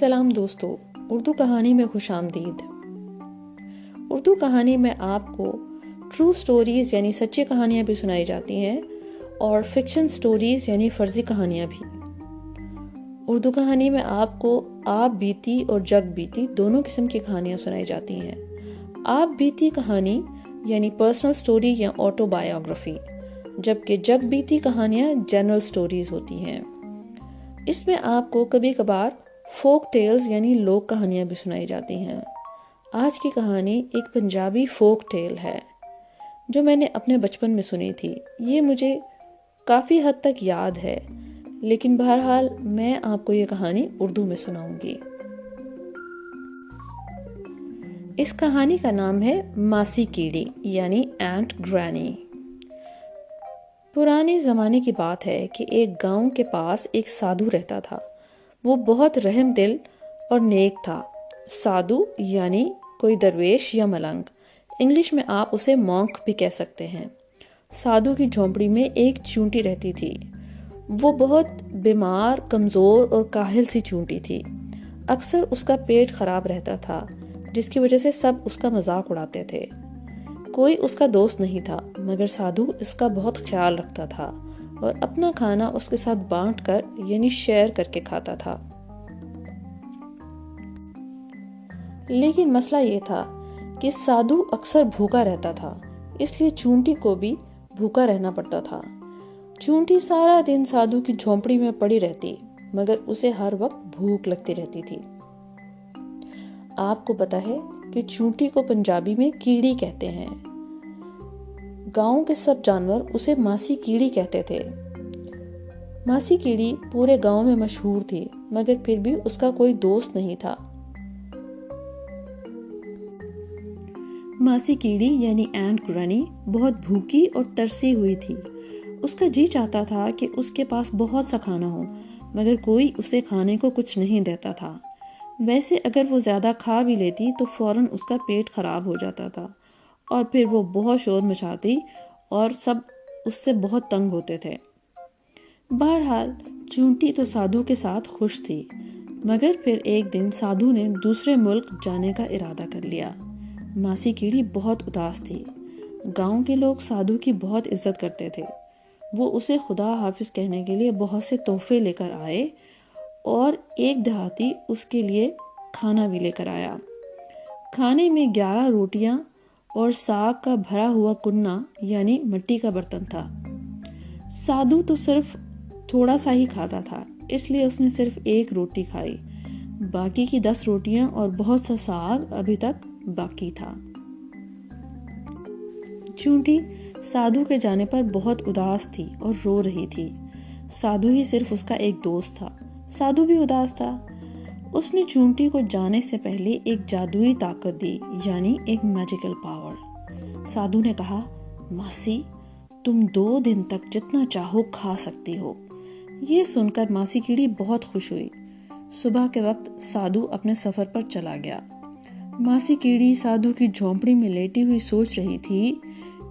سلام دوستو، اردو کہانی میں خوش آمدید۔ اردو کہانی میں آپ کو ٹرو سٹوریز یعنی سچی کہانیاں بھی سنائی جاتی ہیں اور فکشن سٹوریز یعنی فرضی کہانیاں بھی۔ اردو کہانی میں آپ کو آپ بیتی اور جگ بیتی دونوں قسم کی کہانیاں سنائی جاتی ہیں۔ آپ بیتی کہانی یعنی پرسنل سٹوری یا آٹو بایوگرافی، جبکہ جگ بیتی کہانیاں جنرل سٹوریز ہوتی ہیں۔ اس میں آپ کو کبھی کبھار فوک ٹیلز یعنی لوک کہانیاں بھی سنائی جاتی ہیں۔ آج کی کہانی ایک پنجابی فوک ٹیل ہے جو میں نے اپنے بچپن میں سنی تھی۔ یہ مجھے کافی حد تک یاد ہے، لیکن بہرحال میں آپ کو یہ کہانی اردو میں سناؤں گی۔ اس کہانی کا نام ہے ماسی کیڑی یعنی اینٹ گرینی۔ پرانے زمانے کی بات ہے کہ ایک گاؤں کے پاس ایک سادھو رہتا تھا۔ وہ بہت رحم دل اور نیک تھا۔ سادھو یعنی کوئی درویش یا ملنگ، انگلش میں آپ اسے مونک بھی کہہ سکتے ہیں۔ سادھو کی جھونپڑی میں ایک چونٹی رہتی تھی۔ وہ بہت بیمار، کمزور اور کاہل سی چونٹی تھی۔ اکثر اس کا پیٹ خراب رہتا تھا، جس کی وجہ سے سب اس کا مذاق اڑاتے تھے۔ کوئی اس کا دوست نہیں تھا، مگر سادھو اس کا بہت خیال رکھتا تھا اور اپنا کھانا اس کے ساتھ بانٹ کر یعنی شیئر کر کے کھاتا تھا۔ لیکن مسئلہ یہ تھا کہ سادھو اکثر بھوکا رہتا تھا، اس لیے چونٹی کو بھی بھوکا رہنا پڑتا تھا۔ چونٹی سارا دن سادھو کی جھونپڑی میں پڑی رہتی، مگر اسے ہر وقت بھوک لگتی رہتی تھی۔ آپ کو پتا ہے کہ چونٹی کو پنجابی میں کیڑی کہتے ہیں۔ گاؤں کے سب جانور اسے ماسی کیڑی کہتے تھے۔ ماسی کیڑی پورے گاؤں میں مشہور تھی، مگر پھر بھی اس کا کوئی دوست نہیں تھا۔ ماسی کیڑی یعنی اینٹ گرینی بہت بھوکی اور ترسی ہوئی تھی۔ اس کا جی چاہتا تھا کہ اس کے پاس بہت سا کھانا ہو، مگر کوئی اسے کھانے کو کچھ نہیں دیتا تھا۔ ویسے اگر وہ زیادہ کھا بھی لیتی تو فوراً اس کا پیٹ خراب ہو جاتا تھا اور پھر وہ بہت شور مچاتی اور سب اس سے بہت تنگ ہوتے تھے۔ بہرحال چونٹی تو سادھو کے ساتھ خوش تھی، مگر پھر ایک دن سادھو نے دوسرے ملک جانے کا ارادہ کر لیا۔ ماسی کیڑی بہت اداس تھی۔ گاؤں کے لوگ سادھو کی بہت عزت کرتے تھے۔ وہ اسے خدا حافظ کہنے کے لیے بہت سے تحفے لے کر آئے اور ایک دیہاتی اس کے لیے کھانا بھی لے کر آیا۔ کھانے میں 11 روٹیاں اور ساگ کا بھرا ہوا کننا یعنی مٹی کا برتن تھا۔ سادھو تو صرف تھوڑا سا ہی کھاتا تھا، اس لیے اس نے صرف 1 روٹی کھائی۔ باقی کی 10 روٹیاں اور بہت سا ساگ ابھی تک باقی تھا۔ چونٹی سادھو کے جانے پر بہت اداس تھی اور رو رہی تھی۔ سادھو ہی صرف اس کا ایک دوست تھا۔ سادھو بھی اداس تھا۔ اس نے چونٹی کو جانے سے پہلے ایک جادوئی طاقت دی یعنی ایک میجیکل پاور۔ سادھو نے کہا، ماسی تم 2 دن تک جتنا چاہو کھا سکتی ہو۔ یہ سن کر ماسی کیڑی بہت خوش ہوئی۔ صبح کے وقت سادھو اپنے سفر پر چلا گیا۔ ماسی کیڑی سادھو کی جھونپڑی میں لیٹی ہوئی سوچ رہی تھی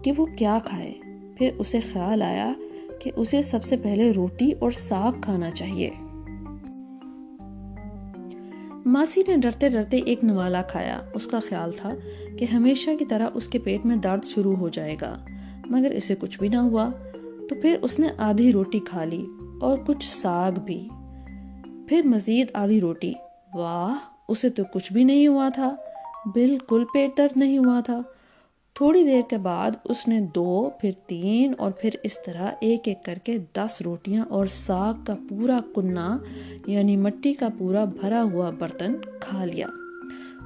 کہ وہ کیا کھائے۔ پھر اسے خیال آیا کہ اسے سب سے پہلے روٹی اور ساگ کھانا چاہیے۔ ماسی نے ڈرتے ڈرتے ایک نوالا کھایا۔ اس کا خیال تھا کہ ہمیشہ کی طرح اس کے پیٹ میں درد شروع ہو جائے گا، مگر اسے کچھ بھی نہ ہوا۔ تو پھر اس نے آدھی روٹی کھا لی اور کچھ ساگ بھی، پھر مزید آدھی روٹی۔ واہ، اسے تو کچھ بھی نہیں ہوا تھا، بالکل پیٹ درد نہیں ہوا تھا۔ تھوڑی دیر کے بعد اس نے 2، پھر 3 اور پھر اس طرح ایک ایک کر کے 10 روٹیاں اور ساگ کا پورا کننا یعنی مٹی کا پورا بھرا ہوا برتن کھا لیا۔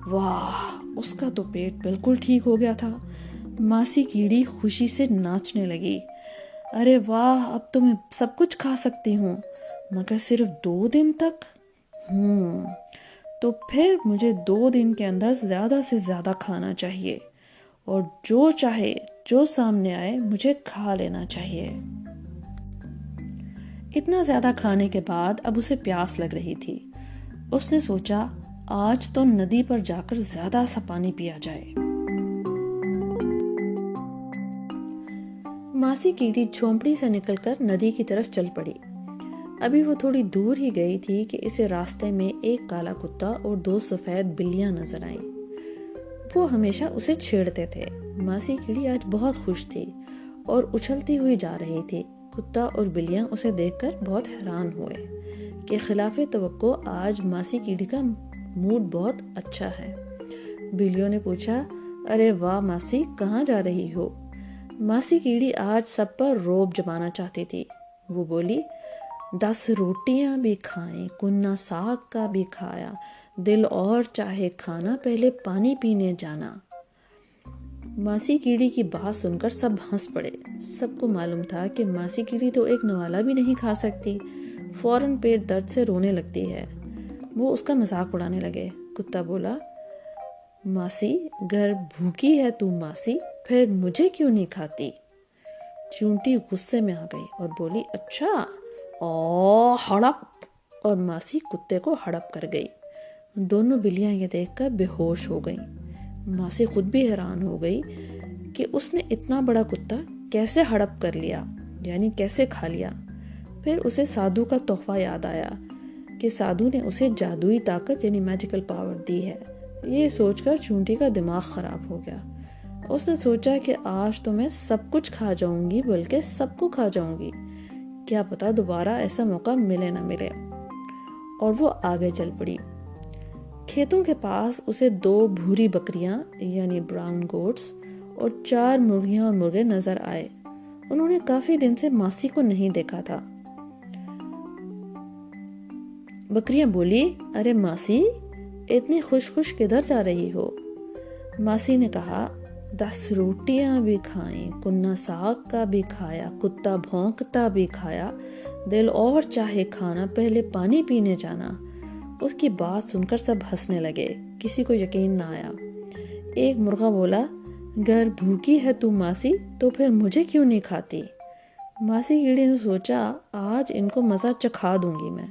واہ، اس کا تو پیٹ بالکل ٹھیک ہو گیا تھا۔ ماسی کیڑی خوشی سے ناچنے لگی۔ ارے واہ، اب تو میں سب کچھ کھا سکتی ہوں، مگر صرف 2 دن تک۔ تو پھر مجھے 2 دن کے اندر زیادہ سے زیادہ کھانا چاہیے اور جو چاہے جو سامنے آئے مجھے کھا لینا چاہیے۔ اتنا زیادہ کھانے کے بعد اب اسے پیاس لگ رہی تھی۔ اس نے سوچا، آج تو ندی پر جا کر زیادہ سا پانی پیا جائے۔ ماسی کیڑی جھونپڑی سے نکل کر ندی کی طرف چل پڑی۔ ابھی وہ تھوڑی دور ہی گئی تھی کہ اسے راستے میں ایک کالا کتا اور 2 سفید بلیاں نظر آئیں۔ وہ ہمیشہ اسے چھیڑتے تھے۔ ماسی کیڑی آج بہت خوش تھی اور اچھلتی ہوئی جا رہی تھی۔ کتا اور بلیاں اسے دیکھ کر بہت حیران ہوئے کہ خلاف توقع آج ماسی کیڑی کا موڈ بہت اچھا ہے۔ بلیوں نے پوچھا، ارے واہ ماسی، کہاں جا رہی ہو؟ ماسی کیڑی آج سب پر روب جمانا چاہتی تھی۔ وہ بولی، 10 روٹیاں بھی کھائیں، کننا ساگ کا بھی کھایا، دل اور چاہے کھانا، پہلے پانی پینے جانا۔ ماسی کیڑی کی بات سن کر سب ہنس پڑے۔ سب کو معلوم تھا کہ ماسی کیڑی تو ایک نوالا بھی نہیں کھا سکتی، فوراً پیٹ درد سے رونے لگتی ہے۔ وہ اس کا مذاق اڑانے لگے۔ کتا بولا، ماسی گر بھوکی ہے تو ماسی، پھر مجھے کیوں نہیں کھاتی؟ چونٹی غصے میں آ گئی اور بولی، اچھا، ہڑپ، اور ماسی کتے کو ہڑپ کر گئی۔ دونوں بلیاں یہ دیکھ کر بے ہوش ہو گئیں۔ ماسی خود بھی حیران ہو گئی کہ اس نے اتنا بڑا کتا کیسے ہڑپ کر لیا، یعنی کیسے کھا لیا۔ پھر اسے سادھو کا تحفہ یاد آیا کہ سادھو نے اسے جادوئی طاقت یعنی میجیکل پاور دی ہے۔ یہ سوچ کر چونٹی کا دماغ خراب ہو گیا۔ اس نے سوچا کہ آج تو میں سب کچھ کھا جاؤں گی، بلکہ سب کو کھا جاؤں گی، کیا پتا دوبارہ ایسا موقع ملے نہ ملے۔ اور وہ آگے چل پڑی۔ کھیتوں کے پاس اسے 2 بھوری بکریاں یعنی براؤن گوٹس اور 4 مرغیاں اور مرغے نظر آئے۔ انہوں نے کافی دن سے ماسی کو نہیں دیکھا تھا۔ بکریاں بولی، ارے ماسی، اتنی خوش خوش کدھر جا رہی ہو؟ ماسی نے کہا، 10 روٹیاں بھی کھائیں، کننا ساگ کا بھی کھایا، کتا بھونکتا بھی کھایا، دل اور چاہے کھانا، پہلے پانی پینے جانا۔ اس کی بات سن کر سب ہنسنے لگے، کسی کو یقین نہ آیا۔ ایک مرغا بولا، گر بھوکی ہے تو ماسی، تو پھر مجھے کیوں نہیں کھاتی؟ ماسی کیڑی نے سوچا، آج ان کو مزہ چکھا دوں گی میں،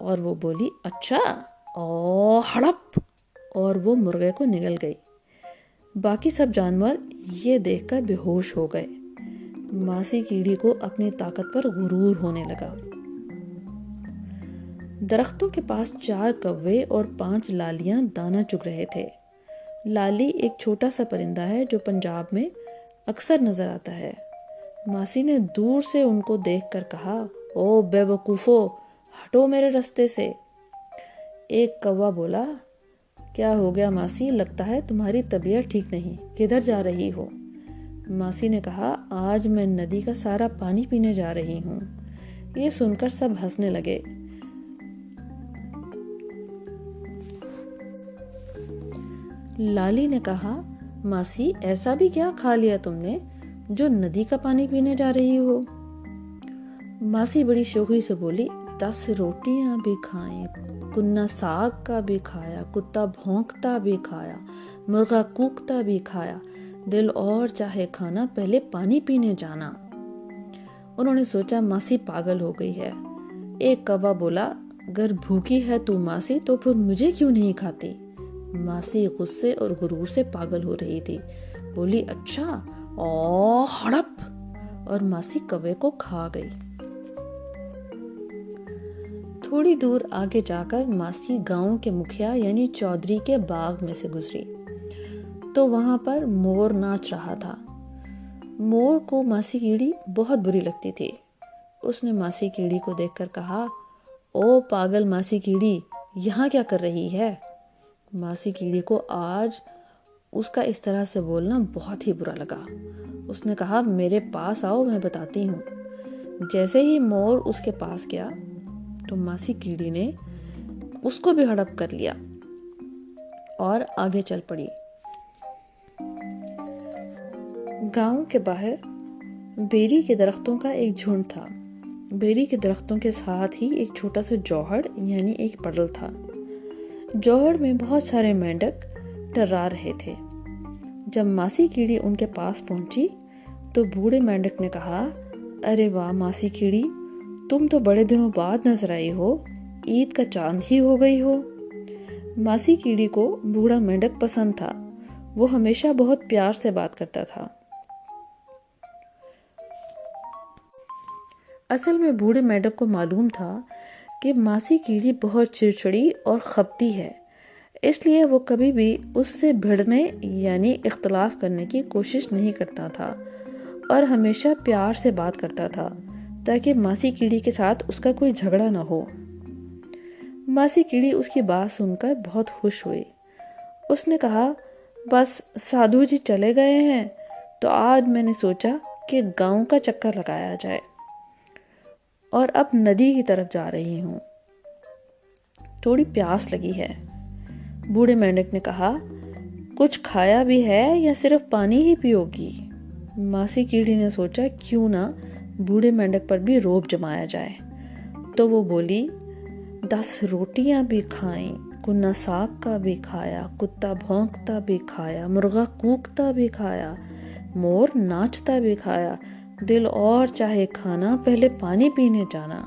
اور وہ بولی، اچھا، ہڑپ، اور وہ مرغے کو نگل گئی۔ باقی سب جانور یہ دیکھ کر بے ہوش ہو گئے۔ ماسی کیڑی کو اپنی طاقت پر غرور ہونے لگا۔ درختوں کے پاس 4 کوے اور 5 لالیاں دانا چگ رہے تھے۔ لالی ایک چھوٹا سا پرندہ ہے جو پنجاب میں اکثر نظر آتا ہے۔ ماسی نے دور سے ان کو دیکھ کر کہا، او بے وقوفو، ہٹو میرے رستے سے۔ ایک کوا بولا، کیا ہو گیا ماسی، لگتا ہے تمہاری طبیعت ٹھیک نہیں، کدھر جا رہی ہو؟ ماسی نے کہا، آج میں ندی کا سارا پانی پینے جا رہی ہوں۔ یہ سن کر سب ہنسنے لگے۔ لالی نے کہا، ماسی ایسا بھی کیا کھا لیا تم نے جو ندی کا پانی پینے جا رہی ہو؟ ماسی بڑی شوخی سے بولی، 10 روٹیاں بھی کھائیں، کننا ساگ کا بھی کھایا، کتا بھونکتا بھی کھایا، مرغا کوکتا بھی کھایا، دل اور چاہے کھانا، پہلے پانی پینے جانا۔ انہوں نے سوچا ماسی پاگل ہو گئی ہے۔ ایک کوا بولا، گر بھوکی ہے تو ماسی، تو پھر مجھے کیوں نہیں کھاتی؟ ماسی غصے اور غرور سے پاگل ہو رہی تھی، بولی، اچھا، ہڑپ، اور ماسی کوے کو کھا گئی۔ تھوڑی دور آگے جا کر ماسی گاؤں کے مکھیا یعنی چودھری کے باغ میں سے گزری تو وہاں پر مور ناچ رہا تھا۔ مور کو ماسی کیڑی بہت بری لگتی تھی۔ اس نے ماسی کیڑی کو دیکھ کر کہا، او پاگل ماسی کیڑی، یہاں کیا کر رہی ہے؟ ماسی کیڑی کو آج اس کا اس طرح سے بولنا بہت ہی برا لگا۔ اس نے کہا، میرے پاس آؤ، میں بتاتی ہوں۔ جیسے ہی مور اس کے پاس گیا تو ماسی کیڑی نے اس کو بھی ہڑپ کر لیا اور آگے چل پڑی۔ گاؤں کے باہر بیری کے درختوں کا ایک جھنڈ تھا۔ بیری کے درختوں کے ساتھ ہی ایک چھوٹا سا جوہڑ یعنی ایک پڑل تھا۔ جوہڑ میں بہت سارے مینڈک ٹرا رہے تھے۔ جب ماسی کیڑی ان کے پاس پہنچی تو بوڑھے مینڈک نے کہا، ارے واہ ماسی کیڑی، تم تو بڑے دنوں بعد نظر آئی ہو، عید کا چاند ہی ہو گئی ہو۔ ماسی کیڑی کو بوڑھا مینڈک پسند تھا، وہ ہمیشہ بہت پیار سے بات کرتا تھا۔ اصل میں بوڑھے میڈک کو معلوم تھا کہ ماسی کیڑی بہت چڑچڑی اور خپتی ہے، اس لیے وہ کبھی بھی اس سے بھڑنے یعنی اختلاف کرنے کی کوشش نہیں کرتا تھا اور ہمیشہ پیار سے بات کرتا تھا تاکہ ماسی کیڑی کے ساتھ اس کا کوئی جھگڑا نہ ہو۔ ماسی کیڑی اس کی بات سن کر بہت خوش ہوئی۔ اس نے کہا، بس سادھو جی چلے گئے ہیں تو آج میں نے سوچا کہ گاؤں کا چکر لگایا جائے اور اب ندی کی طرف جا رہی ہوں، تھوڑی پیاس لگی ہے۔ بوڑھے مینڈک نے کہا، کچھ کھایا بھی ہے یا صرف پانی ہی پیو گی؟ ماسی کیڑی نے سوچا کیوں نہ بوڑھے مینڈک پر بھی روب جمایا جائے، تو وہ بولی، 10 روٹیاں بھی کھائیں، کنہ ساگ کا بھی کھایا، کتا بھونکتا بھی کھایا، مرغا کوکتا بھی کھایا، مور ناچتا بھی کھایا، دل اور چاہے کھانا، پہلے پانی پینے جانا۔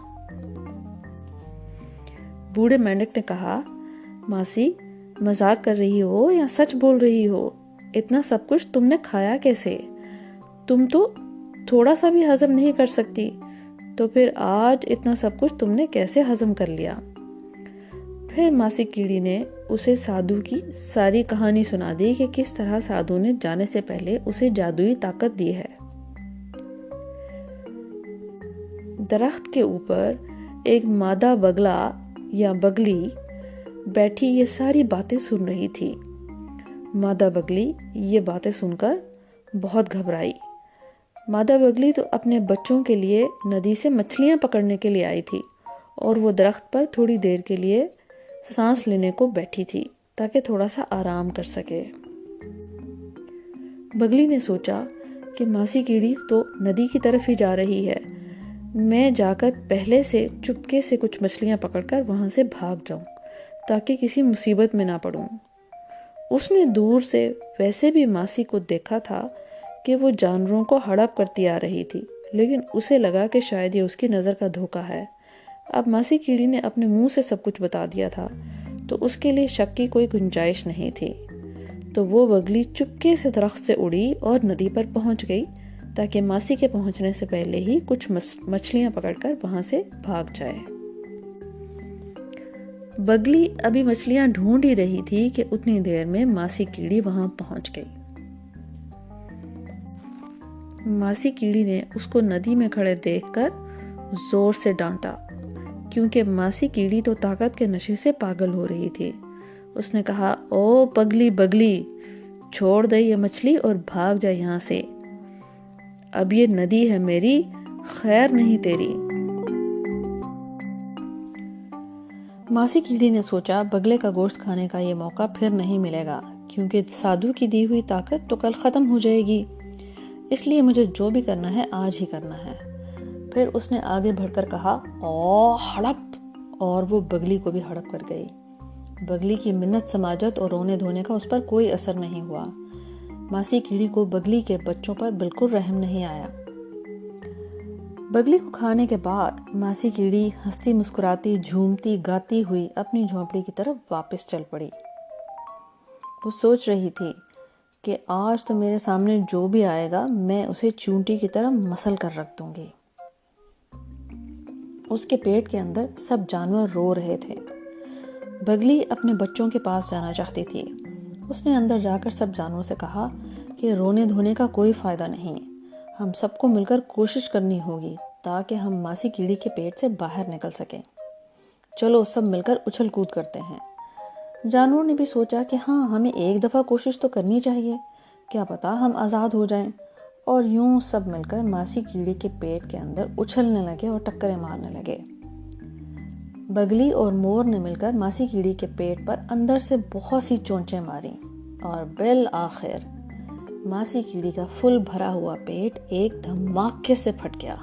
بوڑھے مینڈک نے کہا، ماسی مذاق کر رہی ہو یا سچ بول رہی ہو؟ اتنا سب کچھ تم نے کھایا کیسے؟ تم تو تھوڑا سا بھی ہضم نہیں کر سکتی، تو پھر آج اتنا سب کچھ تم نے کیسے ہضم کر لیا؟ پھر ماسی کیڑی نے اسے سادھو کی ساری کہانی سنا دی کہ کس طرح سادھو نے جانے سے پہلے اسے جادوئی طاقت دی ہے۔ درخت کے اوپر ایک مادہ بگلا یا بگلی بیٹھی یہ ساری باتیں سن رہی تھی۔ مادہ بگلی یہ باتیں سن کر بہت گھبرائی۔ مادہ بگلی تو اپنے بچوں کے لیے ندی سے مچھلیاں پکڑنے کے لیے آئی تھی اور وہ درخت پر تھوڑی دیر کے لیے سانس لینے کو بیٹھی تھی تاکہ تھوڑا سا آرام کر سکے۔ بگلی نے سوچا کہ ماسی کیڑی تو ندی کی طرف ہی جا رہی ہے، میں جا کر پہلے سے چپکے سے کچھ مچھلیاں پکڑ کر وہاں سے بھاگ جاؤں تاکہ کسی مصیبت میں نہ پڑوں۔ اس نے دور سے ویسے بھی ماسی کو دیکھا تھا کہ وہ جانوروں کو ہڑپ کرتی آ رہی تھی، لیکن اسے لگا کہ شاید یہ اس کی نظر کا دھوکہ ہے۔ اب ماسی کیڑی نے اپنے منہ سے سب کچھ بتا دیا تھا تو اس کے لیے شک کی کوئی گنجائش نہیں تھی، تو وہ بگلی چپکے سے درخت سے اڑی اور ندی پر پہنچ گئی تاکہ ماسی کے پہنچنے سے پہلے ہی کچھ مچھلیاں پکڑ کر وہاں سے بھاگ جائے۔ بگلی ابھی مچھلیاں ڈھونڈ ہی رہی تھی کہ اتنی دیر میں ماسی کیڑی وہاں پہنچ گئی۔ ماسی کیڑی نے اس کو ندی میں کھڑے دیکھ کر زور سے ڈانٹا، کیونکہ ماسی کیڑی تو طاقت کے نشے سے پاگل ہو رہی تھی۔ اس نے کہا، او پگلی بگلی، چھوڑ دے یہ مچھلی اور بھاگ جا یہاں سے، اب یہ ندی ہے میری، خیر نہیں تیری۔ ماسی کیڑی نے سوچا بگلے کا گوشت کھانے کا یہ موقع پھر نہیں ملے گا، کیونکہ سادھو کی دی ہوئی طاقت تو کل ختم ہو جائے گی، اس لیے مجھے جو بھی کرنا ہے آج ہی کرنا ہے۔ پھر اس نے آگے بڑھ کر کہا، او ہڑپ، اور وہ بگلی کو بھی ہڑپ کر گئی۔ بگلی کی منت سماجت اور رونے دھونے کا اس پر کوئی اثر نہیں ہوا۔ ماسی کیڑی کو بگلی کے بچوں پر بالکل رحم نہیں آیا۔ بگلی کو کھانے کے بعد ماسی کیڑی ہنستی مسکراتی جھومتی گاتی ہوئی اپنی جھونپڑی کی طرف واپس چل پڑی۔ وہ سوچ رہی تھی کہ آج تو میرے سامنے جو بھی آئے گا میں اسے چونٹی کی طرح مسل کر رکھ دوں گی۔ اس کے پیٹ کے اندر سب جانور رو رہے تھے۔ بگلی اپنے بچوں کے پاس جانا چاہتی تھی۔ اس نے اندر جا کر سب جانوروں سے کہا کہ رونے دھونے کا کوئی فائدہ نہیں، ہم سب کو مل کر کوشش کرنی ہوگی تاکہ ہم ماسی کیڑی کے پیٹ سے باہر نکل سکیں۔ چلو سب مل کر اچھل کود کرتے ہیں۔ جانوروں نے بھی سوچا کہ ہاں، ہمیں ایک دفعہ کوشش تو کرنی چاہیے، کیا پتا ہم آزاد ہو جائیں، اور یوں سب مل کر ماسی کیڑی کے پیٹ کے اندر اچھلنے لگے اور ٹکریں مارنے لگے۔ بگلی اور مور نے مل کر ماسی کیڑی کے پیٹ پر اندر سے بہت سی چونچیں ماری اور بالآخر ماسی کیڑی کا فل بھرا ہوا پیٹ ایک دھماکے سے پھٹ گیا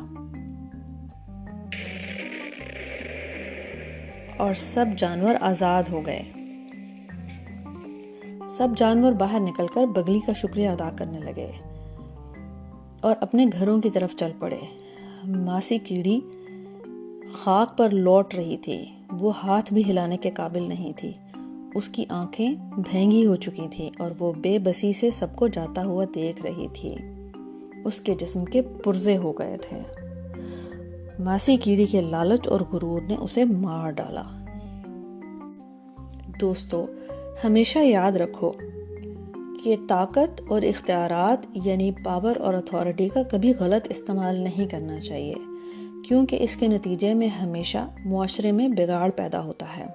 اور سب جانور آزاد ہو گئے۔ سب جانور باہر نکل کر بگلی کا شکریہ ادا کرنے لگے اور اپنے گھروں کی طرف چل پڑے۔ ماسی کیڑی خاک پر لوٹ رہی تھی، وہ ہاتھ بھی ہلانے کے قابل نہیں تھی، اس کی آنکھیں بھینگی ہو چکی تھی اور وہ بے بسی سے سب کو جاتا ہوا دیکھ رہی تھی۔ اس کے جسم کے پرزے ہو گئے تھے۔ ماسی کیڑی کے لالچ اور غرور نے اسے مار ڈالا۔ دوستو، ہمیشہ یاد رکھو کہ طاقت اور اختیارات یعنی پاور اور اتھارٹی کا کبھی غلط استعمال نہیں کرنا چاہیے، کیونکہ اس کے نتیجے میں ہمیشہ معاشرے میں بگاڑ پیدا ہوتا ہے۔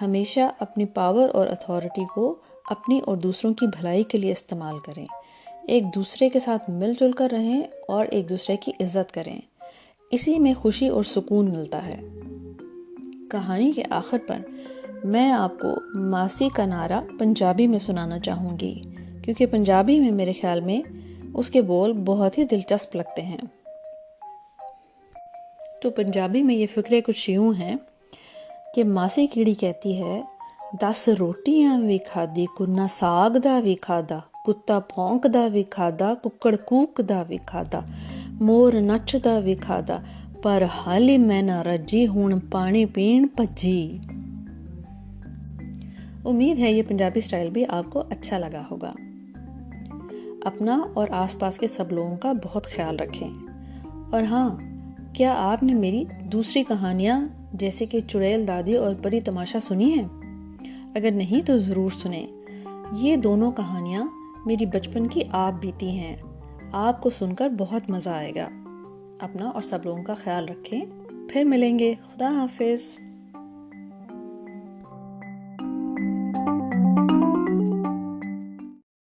ہمیشہ اپنی پاور اور اتھارٹی کو اپنی اور دوسروں کی بھلائی کے لیے استعمال کریں، ایک دوسرے کے ساتھ مل جل کر رہیں اور ایک دوسرے کی عزت کریں، اسی میں خوشی اور سکون ملتا ہے۔ کہانی کے آخر پر میں آپ کو ماسی کا نعرہ پنجابی میں سنانا چاہوں گی، کیونکہ پنجابی میں میرے خیال میں اس کے بول بہت ہی دلچسپ لگتے ہیں۔ تو پنجابی میں یہ فقرے کچھ یوں ہیں کہ ماسی کیڑی کہتی ہے، 10 روٹیاں بھی کھادی، کنا ساگ دا بھی کھادا، کتا پھونک دا بھی کھادا، ککڑ کوک دا بھی کھادا، مور نچ دا بھی کھادا، پر حالی میں نہ رجی، ہون پانی پین پجی۔ امید ہے یہ پنجابی سٹائل بھی آپ کو اچھا لگا ہوگا۔ اپنا اور آس پاس کے سب لوگوں کا بہت خیال رکھیں۔ اور ہاں، کیا آپ نے میری دوسری کہانیاں جیسے کہ چڑیل دادی اور پری تماشا سنی ہے؟ اگر نہیں تو ضرور سنیں۔ یہ دونوں کہانیاں میری بچپن کی آپ بیتی ہیں، آپ کو سن کر بہت مزہ آئے گا۔ اپنا اور سب لوگوں کا خیال رکھیں، پھر ملیں گے۔ خدا حافظ۔